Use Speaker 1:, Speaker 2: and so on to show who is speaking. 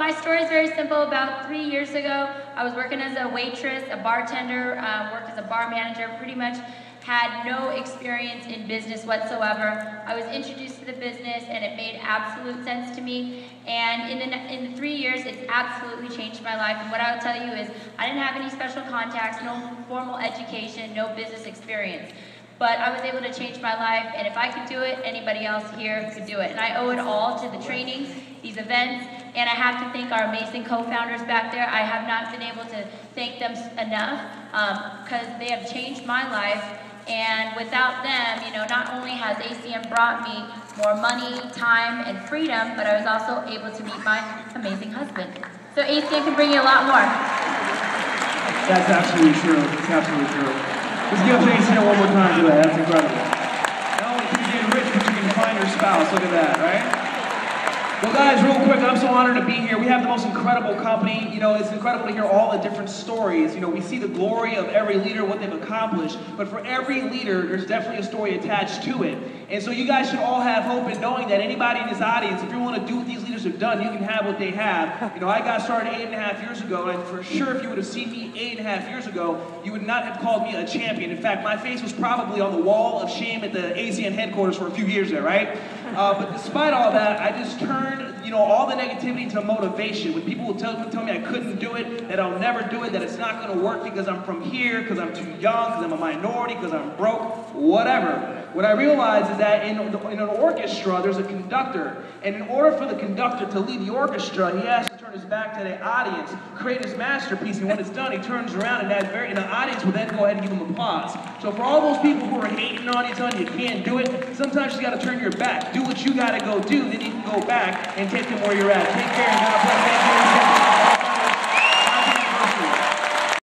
Speaker 1: my story is very simple. About 3 years ago, I was working as a waitress, a bartender, worked as a bar manager, pretty much had no experience in business whatsoever. I was introduced to the business and it made absolute sense to me. And in the 3 years, it's absolutely changed my life. And what I will tell you is I didn't have any special contacts, no formal education, no business experience. But I was able to change my life, and if I could do it, anybody else here could do it. And I owe it all to the trainings, these events, and I have to thank our amazing co-founders back there. I have not been able to thank them enough because they have changed my life. And without them, you know, not only has ACM brought me more money, time, and freedom, but I was also able to meet my amazing husband. So ACM can bring you a lot more.
Speaker 2: That's absolutely true. It's absolutely true. Let's give ACM one more time today. That's incredible. Not only can you get rich, but you can find your spouse. Look at that, right? Well, guys, real quick, I'm so honored to be here. We have the most incredible company. You know, it's incredible to hear all the different stories. You know, we see the glory of every leader, what they've accomplished, but for every leader, there's definitely a story attached to it. And so you guys should all have hope in knowing that anybody in this audience, if you want to do what these leaders have done, you can have what they have. You know, I got started 8.5 years ago, and for sure, if you would have seen me 8.5 years ago, you would not have called me a champion. In fact, my face was probably on the wall of shame at the ACN headquarters for a few years there, right? But despite all that, I just turned, you know, all the negativity to motivation. When people will tell me I couldn't do it, that I'll never do it, that it's not going to work because I'm from here, because I'm too young, because I'm a minority, because I'm broke, whatever. What I realized is that in an orchestra, there's a conductor, and in order for the conductor to lead the orchestra, he has to turn his back to the audience, create his masterpiece, and when it's done, he turns around, and the audience will then go ahead and give him applause. So for all those people who are hating on you, telling you can't do it, sometimes you got to turn your back. Do what you got to go do, then you can go back and take them where you're at. Take care and God bless.